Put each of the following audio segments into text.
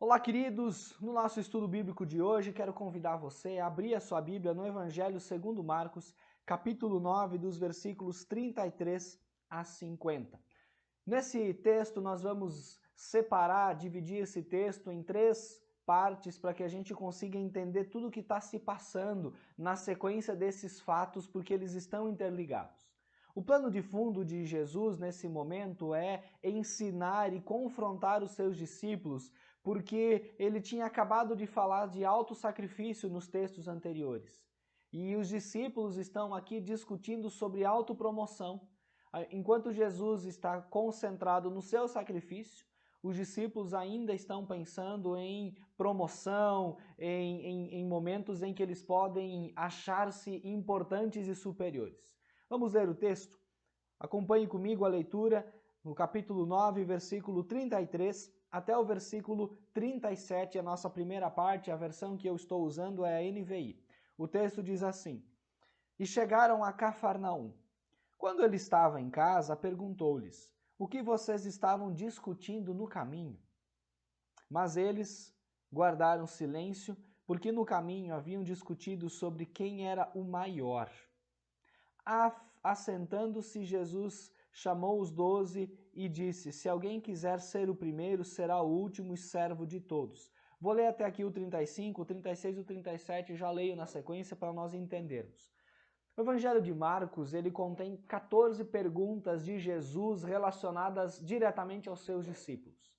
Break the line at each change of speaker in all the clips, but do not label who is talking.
Olá, queridos! No nosso estudo bíblico de hoje, quero convidar você a abrir a sua Bíblia no Evangelho segundo Marcos, capítulo 9, dos versículos 33 a 50. Nesse texto, nós vamos dividir esse texto em três partes para que a gente consiga entender tudo o que está se passando na sequência desses fatos, porque eles estão interligados. O plano de fundo de Jesus nesse momento é ensinar e confrontar os seus discípulos, porque ele tinha acabado de falar de autossacrifício nos textos anteriores. E os discípulos estão aqui discutindo sobre autopromoção. Enquanto Jesus está concentrado no seu sacrifício, os discípulos ainda estão pensando em promoção, em momentos em que eles podem achar-se importantes e superiores. Vamos ler o texto? Acompanhe comigo a leitura no capítulo 9, versículo 33 até o versículo 37, a nossa primeira parte, a versão que eu estou usando é a NVI. O texto diz assim: E chegaram a Cafarnaum. Quando ele estava em casa, perguntou-lhes: O que vocês estavam discutindo no caminho? Mas eles guardaram silêncio, porque no caminho haviam discutido sobre quem era o maior. Assentando-se, Jesus chamou os 12 e disse: Se alguém quiser ser o primeiro, será o último e servo de todos. Vou ler até aqui o 35, o 36 e o 37, já leio na sequência para nós entendermos. O Evangelho de Marcos, ele contém 14 perguntas de Jesus relacionadas diretamente aos seus discípulos.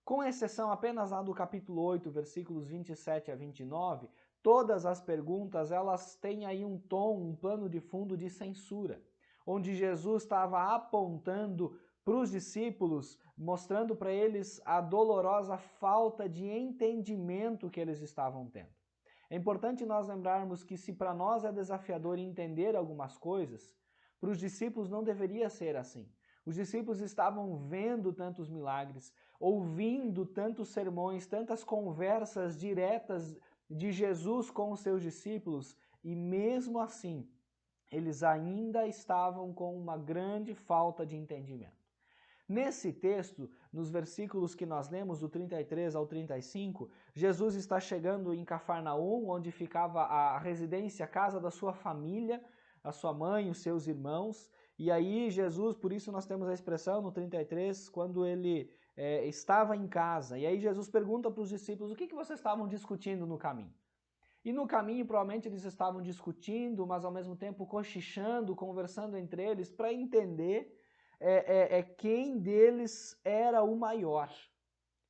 Com exceção apenas lá do capítulo 8, versículos 27 a 29, todas as perguntas elas têm aí um tom, um plano de fundo de censura, onde Jesus estava apontando para os discípulos, mostrando para eles a dolorosa falta de entendimento que eles estavam tendo. É importante nós lembrarmos que se para nós é desafiador entender algumas coisas, para os discípulos não deveria ser assim. Os discípulos estavam vendo tantos milagres, ouvindo tantos sermões, tantas conversas diretas de Jesus com os seus discípulos, e mesmo assim, eles ainda estavam com uma grande falta de entendimento. Nesse texto, nos versículos que nós lemos, do 33 ao 35, Jesus está chegando em Cafarnaum, onde ficava a residência, a casa da sua família, a sua mãe, os seus irmãos. E aí Jesus, por isso nós temos a expressão no 33, quando ele estava em casa. E aí Jesus pergunta para os discípulos: o que vocês estavam discutindo no caminho? E no caminho, provavelmente, eles estavam discutindo, mas ao mesmo tempo cochichando, conversando entre eles, para entender quem deles era o maior.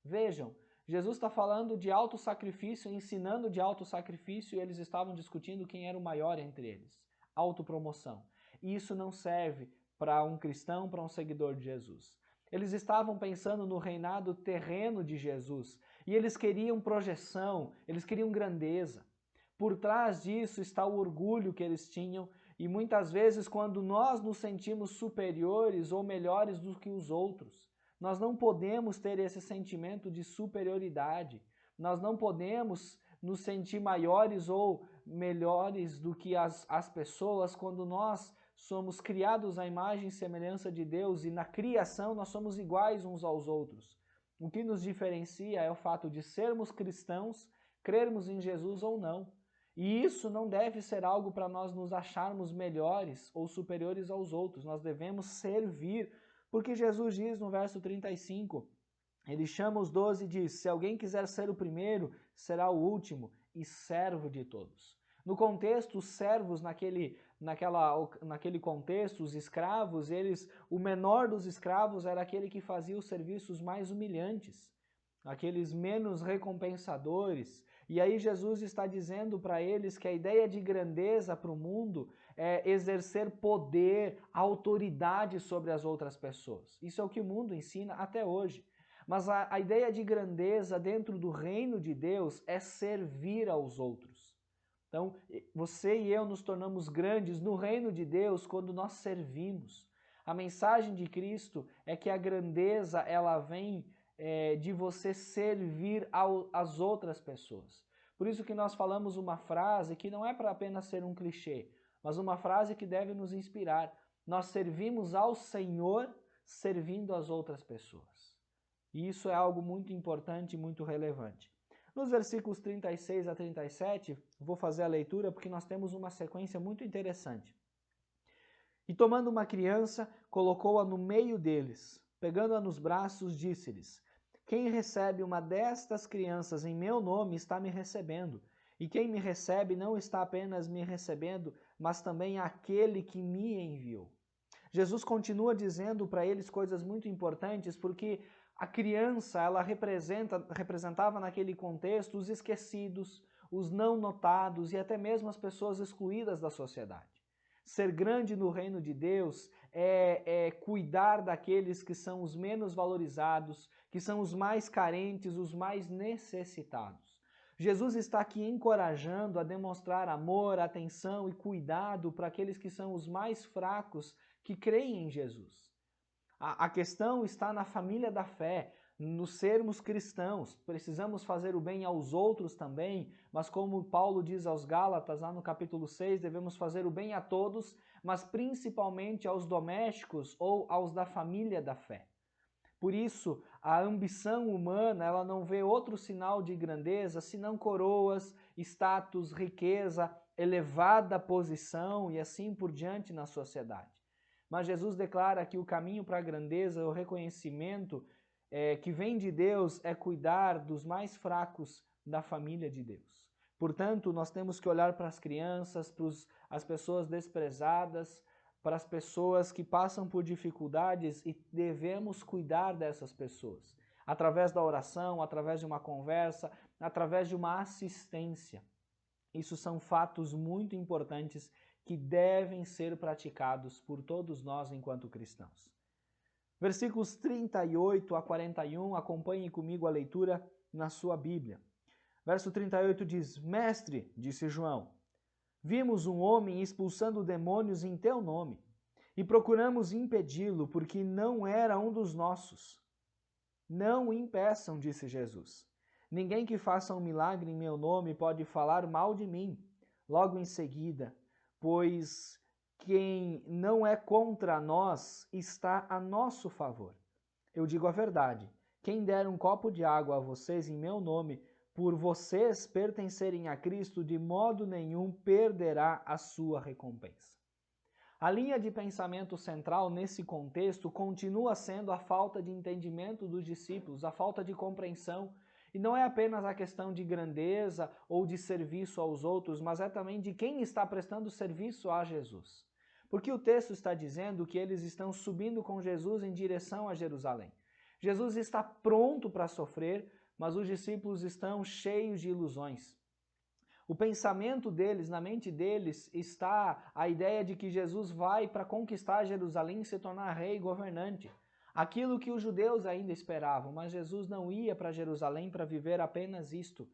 Vejam, Jesus está falando de autossacrifício, ensinando de autossacrifício, e eles estavam discutindo quem era o maior entre eles. Autopromoção. E isso não serve para um cristão, para um seguidor de Jesus. Eles estavam pensando no reinado terreno de Jesus, e eles queriam projeção, eles queriam grandeza. Por trás disso está o orgulho que eles tinham, e muitas vezes quando nós nos sentimos superiores ou melhores do que os outros, nós não podemos ter esse sentimento de superioridade. Nós não podemos nos sentir maiores ou melhores do que as pessoas quando nós somos criados à imagem e semelhança de Deus, e na criação nós somos iguais uns aos outros. O que nos diferencia é o fato de sermos cristãos, crermos em Jesus ou não. E isso não deve ser algo para nós nos acharmos melhores ou superiores aos outros. Nós devemos servir, porque Jesus diz no verso 35, ele chama os 12 e diz: se alguém quiser ser o primeiro, será o último e servo de todos. No contexto, os servos naquele contexto, os escravos, o menor dos escravos era aquele que fazia os serviços mais humilhantes, aqueles menos recompensadores. E aí Jesus está dizendo para eles que a ideia de grandeza para o mundo é exercer poder, autoridade sobre as outras pessoas. Isso é o que o mundo ensina até hoje. Mas a ideia de grandeza dentro do reino de Deus é servir aos outros. Então, você e eu nos tornamos grandes no reino de Deus quando nós servimos. A mensagem de Cristo é que a grandeza ela vem de você servir às outras pessoas. Por isso que nós falamos uma frase que não é para apenas ser um clichê, mas uma frase que deve nos inspirar. Nós servimos ao Senhor servindo as outras pessoas. E isso é algo muito importante e muito relevante. Nos versículos 36 a 37, vou fazer a leitura porque nós temos uma sequência muito interessante. E tomando uma criança, colocou-a no meio deles. Pegando-a nos braços, disse-lhes: Quem recebe uma destas crianças em meu nome está me recebendo. E quem me recebe não está apenas me recebendo, mas também aquele que me enviou. Jesus continua dizendo para eles coisas muito importantes, porque a criança, ela representava naquele contexto os esquecidos, os não notados e até mesmo as pessoas excluídas da sociedade. Ser grande no reino de Deus é cuidar daqueles que são os menos valorizados, que são os mais carentes, os mais necessitados. Jesus está aqui encorajando a demonstrar amor, atenção e cuidado para aqueles que são os mais fracos, que creem em Jesus. A questão está na família da fé, nos sermos cristãos. Precisamos fazer o bem aos outros também, mas como Paulo diz aos Gálatas, lá no capítulo 6, devemos fazer o bem a todos, mas principalmente aos domésticos ou aos da família da fé. Por isso, a ambição humana, ela não vê outro sinal de grandeza senão coroas, status, riqueza, elevada posição e assim por diante na sociedade. Mas Jesus declara que o caminho para a grandeza, o reconhecimento que vem de Deus é cuidar dos mais fracos da família de Deus. Portanto, nós temos que olhar para as crianças, para as pessoas desprezadas, para as pessoas que passam por dificuldades e devemos cuidar dessas pessoas. Através da oração, através de uma conversa, através de uma assistência. Isso são fatos muito importantes que devem ser praticados por todos nós enquanto cristãos. Versículos 38 a 41, acompanhem comigo a leitura na sua Bíblia. Verso 38 diz: Mestre, disse João, vimos um homem expulsando demônios em teu nome, e procuramos impedi-lo, porque não era um dos nossos. Não o impeçam, disse Jesus. Ninguém que faça um milagre em meu nome pode falar mal de mim, logo em seguida, pois quem não é contra nós está a nosso favor. Eu digo a verdade, quem der um copo de água a vocês em meu nome, por vocês pertencerem a Cristo, de modo nenhum perderá a sua recompensa. A linha de pensamento central nesse contexto continua sendo a falta de entendimento dos discípulos, a falta de compreensão. E não é apenas a questão de grandeza ou de serviço aos outros, mas é também de quem está prestando serviço a Jesus. Porque o texto está dizendo que eles estão subindo com Jesus em direção a Jerusalém. Jesus está pronto para sofrer, mas os discípulos estão cheios de ilusões. O pensamento deles, na mente deles, está a ideia de que Jesus vai para conquistar Jerusalém e se tornar rei e governante. Aquilo que os judeus ainda esperavam, mas Jesus não ia para Jerusalém para viver apenas isto.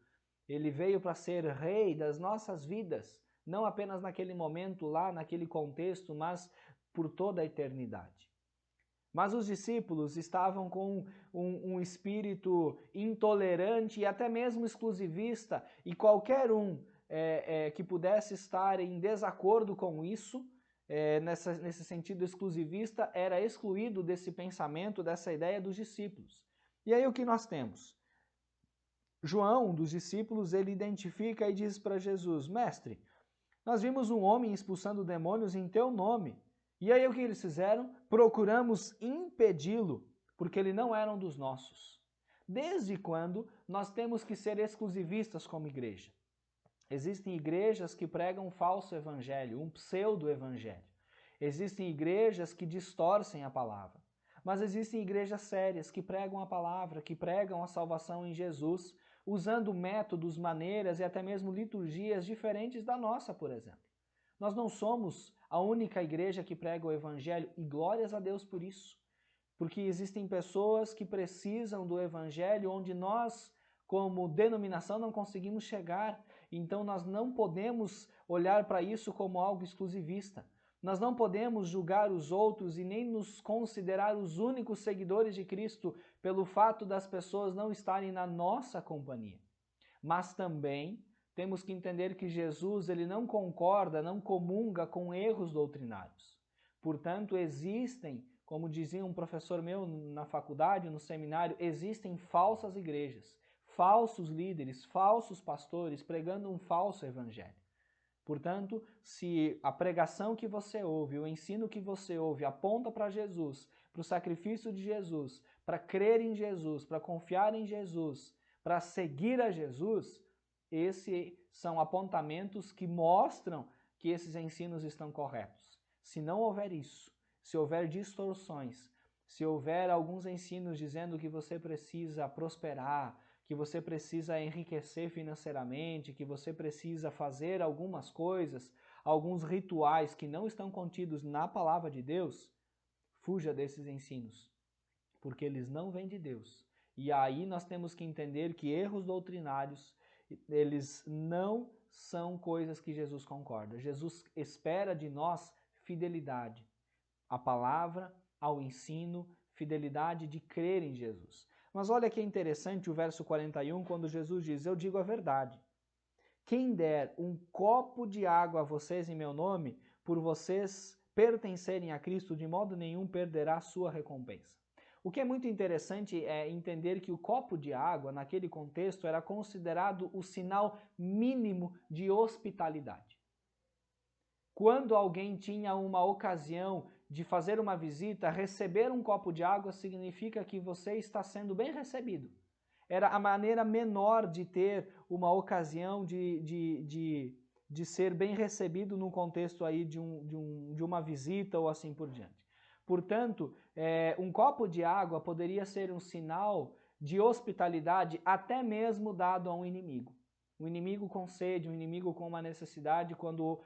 Ele veio para ser rei das nossas vidas, não apenas naquele momento lá, naquele contexto, mas por toda a eternidade. Mas os discípulos estavam com um espírito intolerante e até mesmo exclusivista, e qualquer um que pudesse estar em desacordo com isso, nesse sentido exclusivista, era excluído desse pensamento, dessa ideia dos discípulos. E aí o que nós temos? João, um dos discípulos, ele identifica e diz para Jesus: Mestre, nós vimos um homem expulsando demônios em teu nome. E aí o que eles fizeram? Procuramos impedi-lo, porque ele não era um dos nossos. Desde quando nós temos que ser exclusivistas como igreja? Existem igrejas que pregam um falso evangelho, um pseudo-evangelho. Existem igrejas que distorcem a palavra. Mas existem igrejas sérias que pregam a palavra, que pregam a salvação em Jesus, usando métodos, maneiras e até mesmo liturgias diferentes da nossa, por exemplo. Nós não somos a única igreja que prega o evangelho, e glórias a Deus por isso. Porque existem pessoas que precisam do evangelho onde nós, como denominação, não conseguimos chegar. Então nós não podemos olhar para isso como algo exclusivista. Nós não podemos julgar os outros e nem nos considerar os únicos seguidores de Cristo pelo fato das pessoas não estarem na nossa companhia. Mas também temos que entender que Jesus ele não concorda, não comunga com erros doutrinários. Portanto, existem Como dizia um professor meu na faculdade, no seminário, existem falsas igrejas, falsos líderes, falsos pastores pregando um falso evangelho. Portanto, se a pregação que você ouve, o ensino que você ouve aponta para Jesus, para o sacrifício de Jesus, para crer em Jesus, para confiar em Jesus, para seguir a Jesus, esses são apontamentos que mostram que esses ensinos estão corretos. Se não houver isso, se houver distorções, se houver alguns ensinos dizendo que você precisa prosperar, que você precisa enriquecer financeiramente, que você precisa fazer algumas coisas, alguns rituais que não estão contidos na palavra de Deus, fuja desses ensinos, porque eles não vêm de Deus. E aí nós temos que entender que erros doutrinários, eles não são coisas que Jesus concorda. Jesus espera de nós fidelidade à palavra, ao ensino, fidelidade de crer em Jesus. Mas olha que interessante o verso 41, quando Jesus diz, eu digo a verdade. Quem der um copo de água a vocês em meu nome, por vocês pertencerem a Cristo, de modo nenhum perderá sua recompensa. O que é muito interessante é entender que o copo de água, naquele contexto, era considerado o sinal mínimo de hospitalidade. Quando alguém tinha uma ocasião de fazer uma visita, receber um copo de água significa que você está sendo bem recebido. Era a maneira menor de ter uma ocasião de ser bem recebido no contexto aí de uma visita ou assim por diante. Portanto, um copo de água poderia ser um sinal de hospitalidade até mesmo dado a um inimigo. Um inimigo com sede, um inimigo com uma necessidade, quando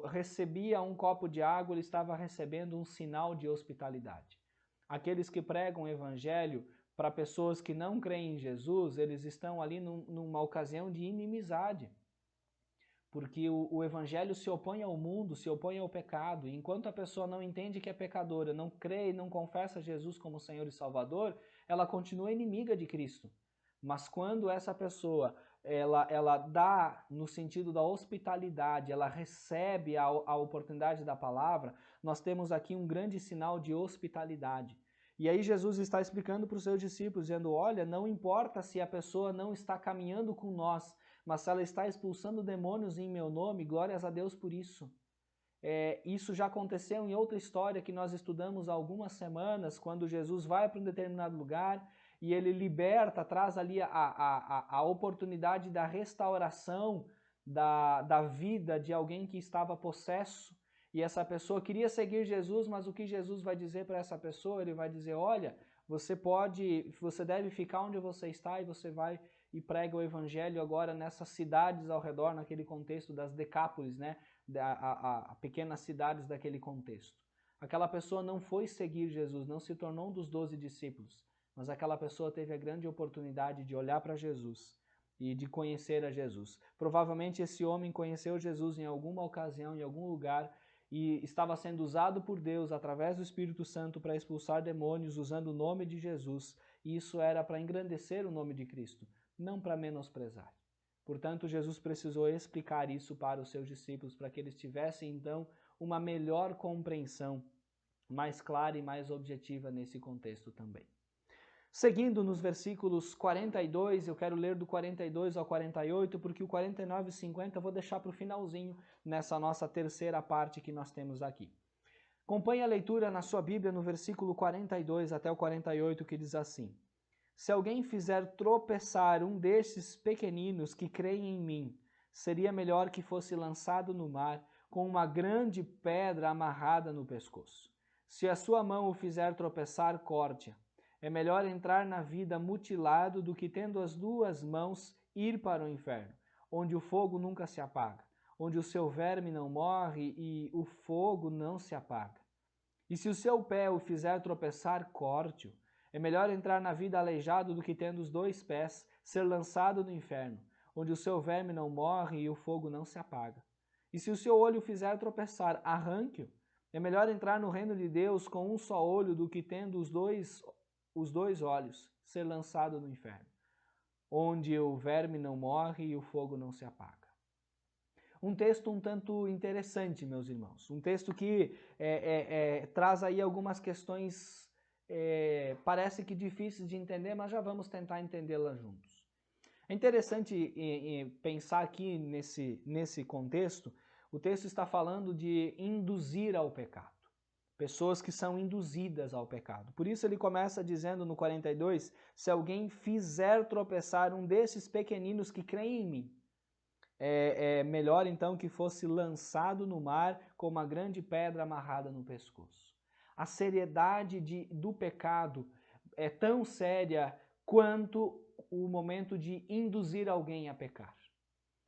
recebia um copo de água, ele estava recebendo um sinal de hospitalidade. Aqueles que pregam o evangelho para pessoas que não creem em Jesus, eles estão ali numa ocasião de inimizade. Porque o evangelho se opõe ao mundo, se opõe ao pecado. E enquanto a pessoa não entende que é pecadora, não crê e não confessa Jesus como Senhor e Salvador, ela continua inimiga de Cristo. Mas quando essa pessoa ela dá no sentido da hospitalidade, ela recebe a oportunidade da palavra, nós temos aqui um grande sinal de hospitalidade. E aí Jesus está explicando para os seus discípulos, dizendo, olha, não importa se a pessoa não está caminhando com nós, mas se ela está expulsando demônios em meu nome, glórias a Deus por isso. Isso já aconteceu em outra história que nós estudamos há algumas semanas, quando Jesus vai para um determinado lugar e ele liberta, traz ali a oportunidade da restauração da vida de alguém que estava possesso. E essa pessoa queria seguir Jesus, mas o que Jesus vai dizer para essa pessoa? Ele vai dizer, olha, você deve ficar onde você está e você vai e prega o evangelho agora nessas cidades ao redor, naquele contexto das Decápolis, né? A pequenas cidades daquele contexto. Aquela pessoa não foi seguir Jesus, não se tornou um dos 12 discípulos, mas aquela pessoa teve a grande oportunidade de olhar para Jesus e de conhecer a Jesus. Provavelmente esse homem conheceu Jesus em alguma ocasião, em algum lugar, e estava sendo usado por Deus através do Espírito Santo para expulsar demônios usando o nome de Jesus. E isso era para engrandecer o nome de Cristo, não para menosprezar. Portanto, Jesus precisou explicar isso para os seus discípulos, para que eles tivessem, então, uma melhor compreensão, mais clara e mais objetiva nesse contexto também. Seguindo nos versículos 42, eu quero ler do 42 ao 48, porque o 49 e 50 eu vou deixar para o finalzinho, nessa nossa terceira parte que nós temos aqui. Acompanhe a leitura na sua Bíblia no versículo 42 até o 48, que diz assim: Se alguém fizer tropeçar um destes pequeninos que creem em mim, seria melhor que fosse lançado no mar com uma grande pedra amarrada no pescoço. Se a sua mão o fizer tropeçar, corte-a. É melhor entrar na vida mutilado do que, tendo as duas mãos, ir para o inferno, onde o fogo nunca se apaga, onde o seu verme não morre e o fogo não se apaga. E se o seu pé o fizer tropeçar, corte-o. É melhor entrar na vida aleijado do que, tendo os dois pés, ser lançado no inferno, onde o seu verme não morre e o fogo não se apaga. E se o seu olho o fizer tropeçar, arranque-o. É melhor entrar no reino de Deus com um só olho do que, tendo os dois olhos, ser lançado no inferno, onde o verme não morre e o fogo não se apaga. Um texto um tanto interessante, meus irmãos. Um texto que traz aí algumas questões, parece que difíceis de entender, mas já vamos tentar entendê-las juntos. É interessante pensar aqui nesse contexto, o texto está falando de induzir ao pecado. Pessoas que são induzidas ao pecado. Por isso ele começa dizendo no 42, se alguém fizer tropeçar um desses pequeninos que creem em mim, é melhor então que fosse lançado no mar com uma grande pedra amarrada no pescoço. A seriedade do pecado é tão séria quanto o momento de induzir alguém a pecar.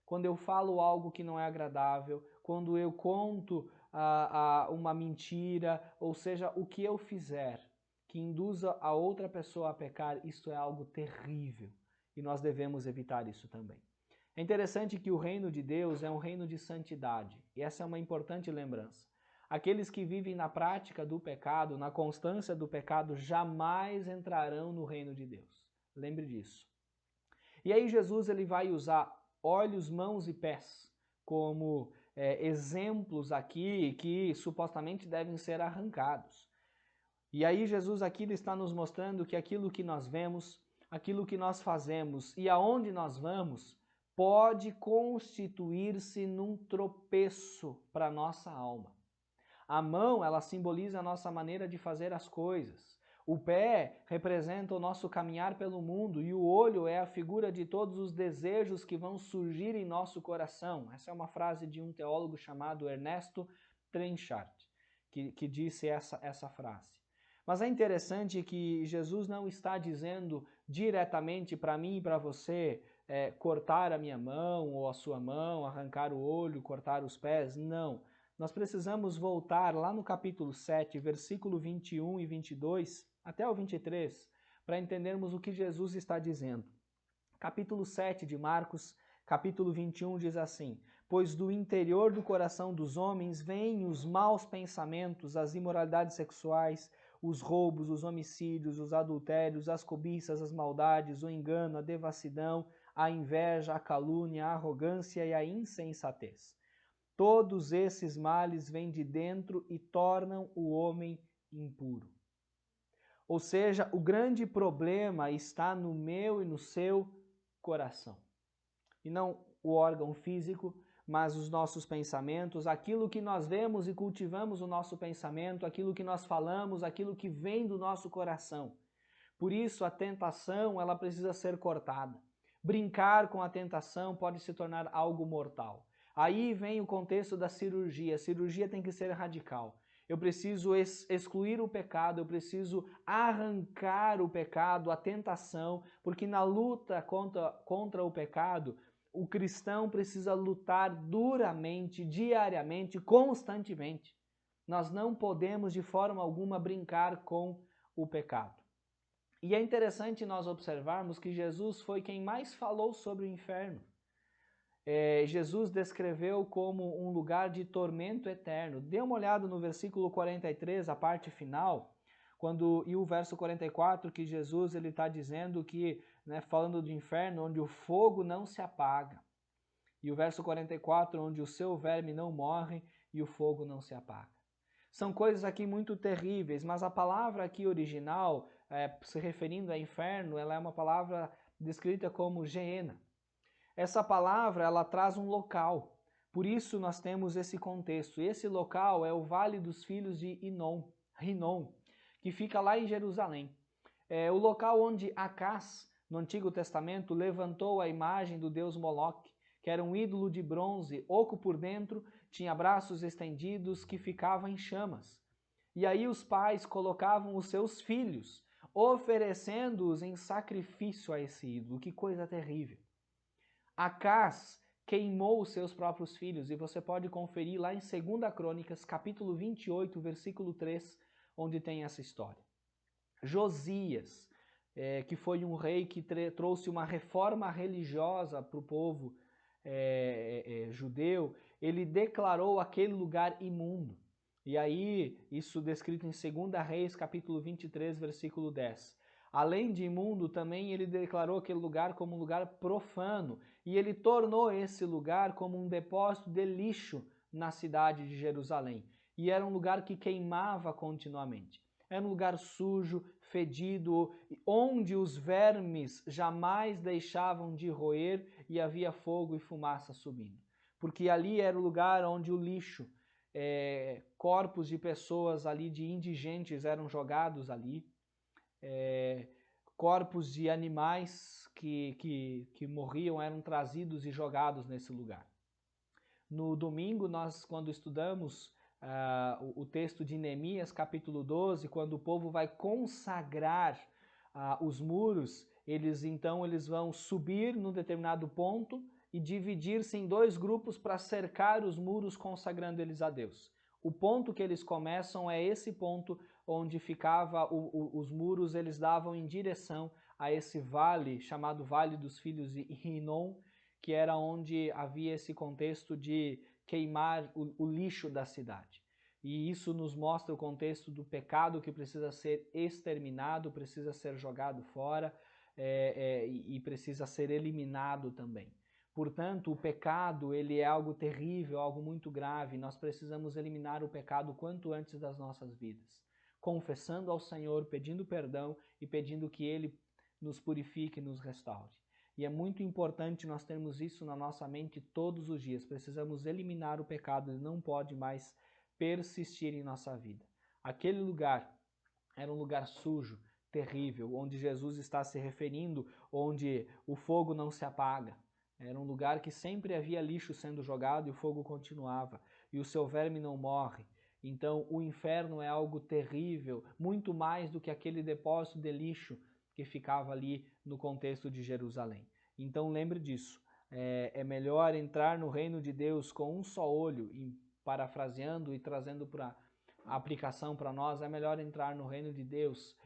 Quando eu falo algo que não é agradável, quando eu conto uma mentira, ou seja, o que eu fizer que induza a outra pessoa a pecar, isso é algo terrível e nós devemos evitar isso também. É interessante que o reino de Deus é um reino de santidade e essa é uma importante lembrança. Aqueles que vivem na prática do pecado, na constância do pecado, jamais entrarão no reino de Deus. Lembre disso. E aí Jesus ele vai usar olhos, mãos e pés como exemplos aqui que supostamente devem ser arrancados. E aí Jesus aqui ele está nos mostrando que aquilo que nós vemos, aquilo que nós fazemos e aonde nós vamos pode constituir-se num tropeço para a nossa alma. A mão, ela simboliza a nossa maneira de fazer as coisas. O pé representa o nosso caminhar pelo mundo e o olho é a figura de todos os desejos que vão surgir em nosso coração. Essa é uma frase de um teólogo chamado Ernesto Trenchard, que disse essa frase. Mas é interessante que Jesus não está dizendo diretamente para mim e para você cortar a minha mão ou a sua mão, arrancar o olho, cortar os pés. Não. Nós precisamos voltar lá no capítulo 7, versículo 21 e 22, até o 23, para entendermos o que Jesus está dizendo. Capítulo 7 de Marcos, capítulo 21 diz assim: pois do interior do coração dos homens vêm os maus pensamentos, as imoralidades sexuais, os roubos, os homicídios, os adultérios, as cobiças, as maldades, o engano, a devassidão, a inveja, a calúnia, a arrogância e a insensatez. Todos esses males vêm de dentro e tornam o homem impuro. Ou seja, o grande problema está no meu e no seu coração. E não o órgão físico, mas os nossos pensamentos, aquilo que nós vemos e cultivamos o nosso pensamento, aquilo que nós falamos, aquilo que vem do nosso coração. Por isso a tentação, ela precisa ser cortada. Brincar com a tentação pode se tornar algo mortal. Aí vem o contexto da cirurgia. A cirurgia tem que ser radical. Eu preciso excluir o pecado, eu preciso arrancar o pecado, a tentação, porque na luta contra o pecado, o cristão precisa lutar duramente, diariamente, constantemente. Nós não podemos de forma alguma brincar com o pecado. E é interessante nós observarmos que Jesus foi quem mais falou sobre o inferno. Jesus descreveu como um lugar de tormento eterno. Dê uma olhada no versículo 43, a parte final, e o verso 44, que Jesus está dizendo que, falando do inferno, onde o fogo não se apaga. E o verso 44, onde o seu verme não morre e o fogo não se apaga. São coisas aqui muito terríveis, mas a palavra aqui original, se referindo a inferno, ela é uma palavra descrita como Geena. Essa palavra, ela traz um local, por isso nós temos esse contexto. Esse local é o Vale dos Filhos de Rinom, que fica lá em Jerusalém. É o local onde Acás, no Antigo Testamento, levantou a imagem do deus Moloque, que era um ídolo de bronze, oco por dentro, tinha braços estendidos que ficavam em chamas. E aí os pais colocavam os seus filhos, oferecendo-os em sacrifício a esse ídolo. Que coisa terrível! Acás queimou os seus próprios filhos, e você pode conferir lá em 2 Crônicas, capítulo 28, versículo 3, onde tem essa história. Josias, que foi um rei que trouxe uma reforma religiosa para o povo judeu, ele declarou aquele lugar imundo. E aí, isso descrito em 2 Reis, capítulo 23, versículo 10. Além de imundo, também ele declarou aquele lugar como um lugar profano, e ele tornou esse lugar como um depósito de lixo na cidade de Jerusalém. E era um lugar que queimava continuamente. Era um lugar sujo, fedido, onde os vermes jamais deixavam de roer e havia fogo e fumaça subindo. Porque ali era o lugar onde o lixo, corpos de pessoas ali, de indigentes, eram jogados ali. Corpos de animais que morriam eram trazidos e jogados nesse lugar. No domingo, nós, quando estudamos o texto de Neemias, capítulo 12, quando o povo vai consagrar os muros, eles vão subir num determinado ponto e dividir-se em 2 grupos para cercar os muros, consagrando eles a Deus. O ponto que eles começam é esse ponto onde ficava os muros, eles davam em direção a esse vale, chamado Vale dos Filhos de Hinnom, que era onde havia esse contexto de queimar o lixo da cidade. E isso nos mostra o contexto do pecado que precisa ser exterminado, precisa ser jogado fora e precisa ser eliminado também. Portanto, o pecado ele é algo terrível, algo muito grave. Nós precisamos eliminar o pecado quanto antes das nossas vidas, confessando ao Senhor, pedindo perdão e pedindo que Ele nos purifique e nos restaure. E é muito importante nós termos isso na nossa mente todos os dias. Precisamos eliminar o pecado, ele não pode mais persistir em nossa vida. Aquele lugar era um lugar sujo, terrível, onde Jesus está se referindo, onde o fogo não se apaga. Era um lugar que sempre havia lixo sendo jogado e o fogo continuava, e o seu verme não morre. Então o inferno é algo terrível, muito mais do que aquele depósito de lixo que ficava ali no contexto de Jerusalém. Então lembre disso, é melhor entrar no reino de Deus com um só olho, e parafraseando e trazendo para a aplicação para nós, é melhor entrar no reino de Deus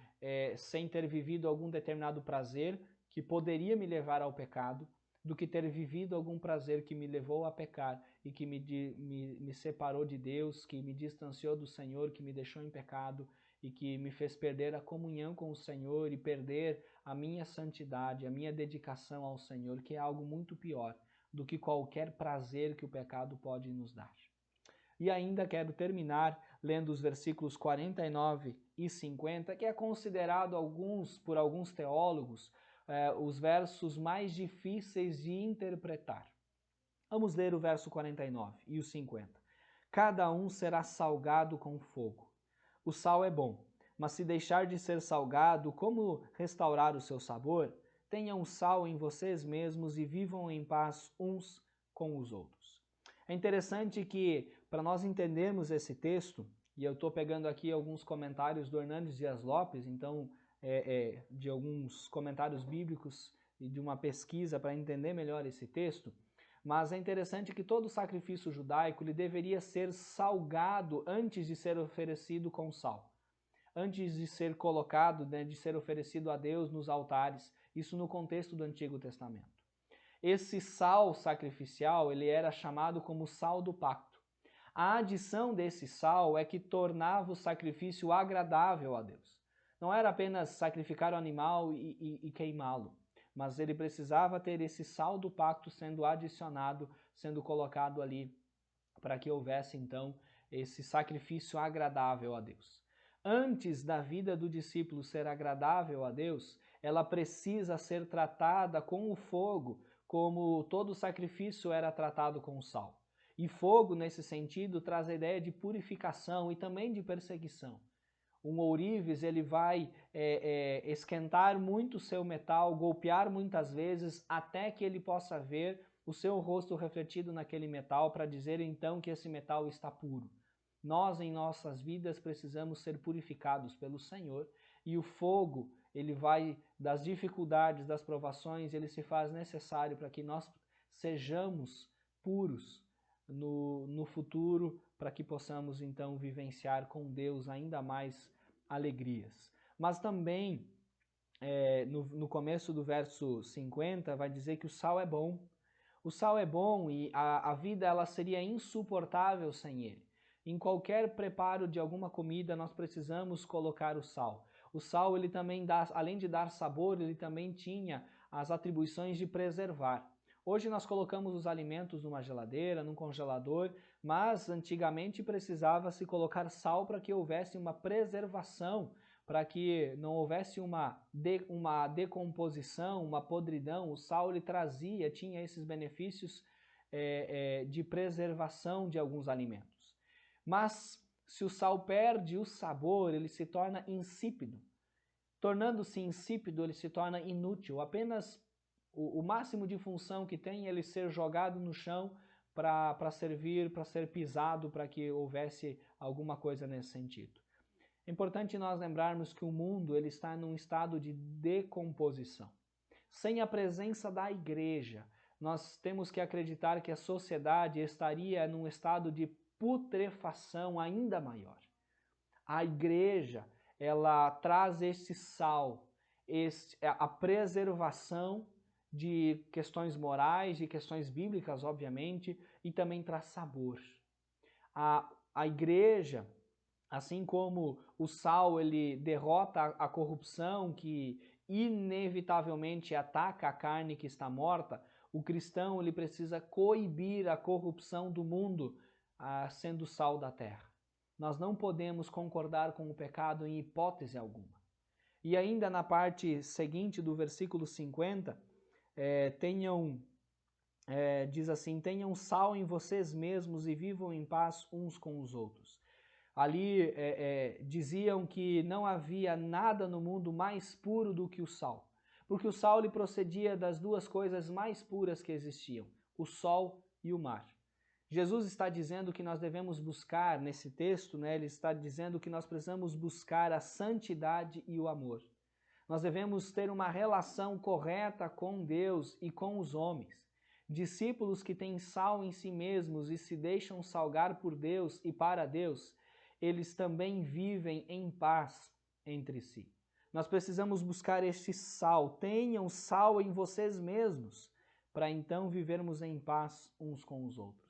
sem ter vivido algum determinado prazer que poderia me levar ao pecado, do que ter vivido algum prazer que me levou a pecar e que me separou de Deus, que me distanciou do Senhor, que me deixou em pecado e que me fez perder a comunhão com o Senhor e perder a minha santidade, a minha dedicação ao Senhor, que é algo muito pior do que qualquer prazer que o pecado pode nos dar. E ainda quero terminar lendo os versículos 49 e 50, que é considerado por alguns teólogos os versos mais difíceis de interpretar. Vamos ler o verso 49 e o 50. Cada um será salgado com fogo. O sal é bom, mas se deixar de ser salgado, como restaurar o seu sabor? Tenham sal em vocês mesmos e vivam em paz uns com os outros. É interessante que, para nós entendermos esse texto, e eu estou pegando aqui alguns comentários do Hernandes Dias Lopes, então, de alguns comentários bíblicos e de uma pesquisa para entender melhor esse texto, mas é interessante que todo sacrifício judaico ele deveria ser salgado antes de ser oferecido com sal. Antes de ser colocado, de ser oferecido a Deus nos altares, isso no contexto do Antigo Testamento. Esse sal sacrificial, ele era chamado como sal do pacto. A adição desse sal é que tornava o sacrifício agradável a Deus. Não era apenas sacrificar o animal e queimá-lo, mas ele precisava ter esse sal do pacto sendo adicionado, sendo colocado ali, para que houvesse então esse sacrifício agradável a Deus. Antes da vida do discípulo ser agradável a Deus, ela precisa ser tratada com o fogo, como todo sacrifício era tratado com o sal. E fogo, nesse sentido, traz a ideia de purificação e também de perseguição. Um ourives ele vai esquentar muito o seu metal, golpear muitas vezes, até que ele possa ver o seu rosto refletido naquele metal, para dizer então que esse metal está puro. Nós, em nossas vidas, precisamos ser purificados pelo Senhor, e o fogo, ele vai, das dificuldades, das provações, ele se faz necessário para que nós sejamos puros no futuro, para que possamos então vivenciar com Deus ainda mais alegrias. Mas também, no começo do verso 50, vai dizer que o sal é bom. O sal é bom e a vida ela seria insuportável sem ele. Em qualquer preparo de alguma comida, nós precisamos colocar o sal. O sal, ele também dá, além de dar sabor, ele também tinha as atribuições de preservar. Hoje nós colocamos os alimentos numa geladeira, num congelador, mas antigamente precisava se colocar sal para que houvesse uma preservação, para que não houvesse uma decomposição, uma podridão. O sal ele tinha esses benefícios de preservação de alguns alimentos. Mas se o sal perde o sabor, ele se torna insípido. Tornando-se insípido, ele se torna inútil. Apenas o máximo de função que tem é ele ser jogado no chão para servir, para ser pisado, para que houvesse alguma coisa nesse sentido. É importante nós lembrarmos que o mundo ele está num estado de decomposição. Sem a presença da igreja, nós temos que acreditar que a sociedade estaria num estado de putrefação ainda maior. A igreja, ela traz esse sal, a preservação de questões morais, de questões bíblicas, obviamente, e também traz sabor. A igreja, assim como o sal ele derrota a corrupção que inevitavelmente ataca a carne que está morta, o cristão ele precisa coibir a corrupção do mundo, sendo sal da terra. Nós não podemos concordar com o pecado em hipótese alguma. E ainda na parte seguinte do versículo 50, diz assim, tenham sal em vocês mesmos e vivam em paz uns com os outros. Ali diziam que não havia nada no mundo mais puro do que o sal, porque o sal ele procedia das duas coisas mais puras que existiam, o sol e o mar. Jesus está dizendo que nós devemos buscar, nesse texto, ele está dizendo que nós precisamos buscar a santidade e o amor. Nós devemos ter uma relação correta com Deus e com os homens. Discípulos que têm sal em si mesmos e se deixam salgar por Deus e para Deus, eles também vivem em paz entre si. Nós precisamos buscar este sal. Tenham sal em vocês mesmos, para então vivermos em paz uns com os outros.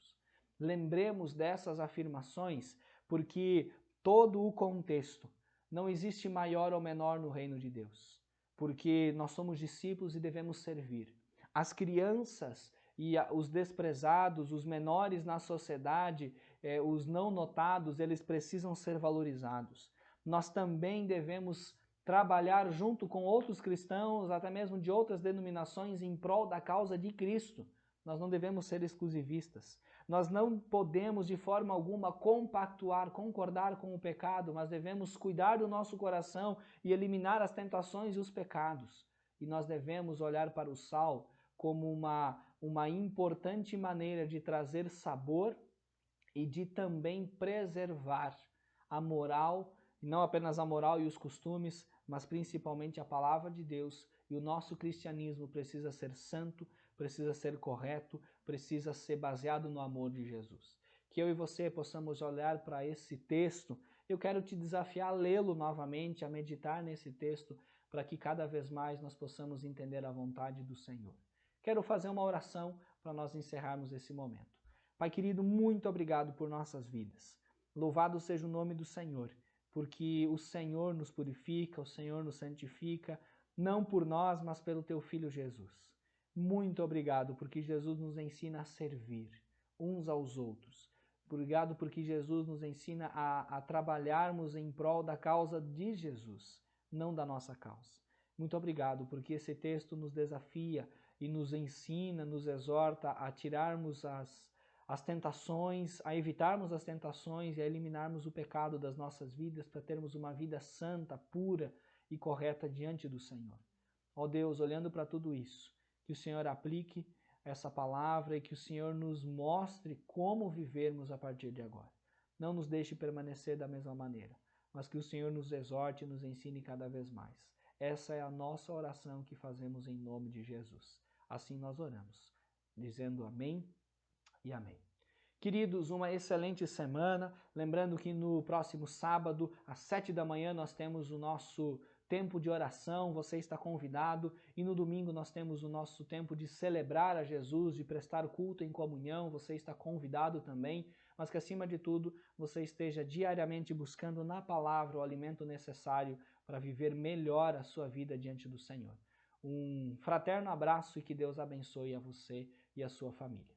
Lembremos dessas afirmações, porque todo o contexto, não existe maior ou menor no reino de Deus, porque nós somos discípulos e devemos servir. As crianças e os desprezados, os menores na sociedade, os não notados, eles precisam ser valorizados. Nós também devemos trabalhar junto com outros cristãos, até mesmo de outras denominações, em prol da causa de Cristo. Nós não devemos ser exclusivistas. Nós não podemos de forma alguma compactuar, concordar com o pecado, mas devemos cuidar do nosso coração e eliminar as tentações e os pecados. E nós devemos olhar para o sal como uma importante maneira de trazer sabor e de também preservar a moral, e não apenas a moral e os costumes, mas principalmente a palavra de Deus. E o nosso cristianismo precisa ser santo, precisa ser correto, precisa ser baseado no amor de Jesus. Que eu e você possamos olhar para esse texto. Eu quero te desafiar a lê-lo novamente, a meditar nesse texto, para que cada vez mais nós possamos entender a vontade do Senhor. Quero fazer uma oração para nós encerrarmos esse momento. Pai querido, muito obrigado por nossas vidas. Louvado seja o nome do Senhor, porque o Senhor nos purifica, o Senhor nos santifica, não por nós, mas pelo Teu Filho Jesus. Muito obrigado, porque Jesus nos ensina a servir uns aos outros. Obrigado, porque Jesus nos ensina a trabalharmos em prol da causa de Jesus, não da nossa causa. Muito obrigado, porque esse texto nos desafia e nos ensina, nos exorta a tirarmos as tentações, a evitarmos as tentações e a eliminarmos o pecado das nossas vidas para termos uma vida santa, pura e correta diante do Senhor. Ó Deus, olhando para tudo isso, que o Senhor aplique essa palavra e que o Senhor nos mostre como vivermos a partir de agora. Não nos deixe permanecer da mesma maneira, mas que o Senhor nos exorte e nos ensine cada vez mais. Essa é a nossa oração que fazemos em nome de Jesus. Assim nós oramos, dizendo amém e amém. Queridos, uma excelente semana. Lembrando que no próximo sábado, às 7 da manhã, nós temos o nosso tempo de oração, você está convidado. E no domingo nós temos o nosso tempo de celebrar a Jesus, de prestar culto em comunhão, você está convidado também. Mas que acima de tudo, você esteja diariamente buscando na palavra o alimento necessário para viver melhor a sua vida diante do Senhor. Um fraterno abraço e que Deus abençoe a você e a sua família.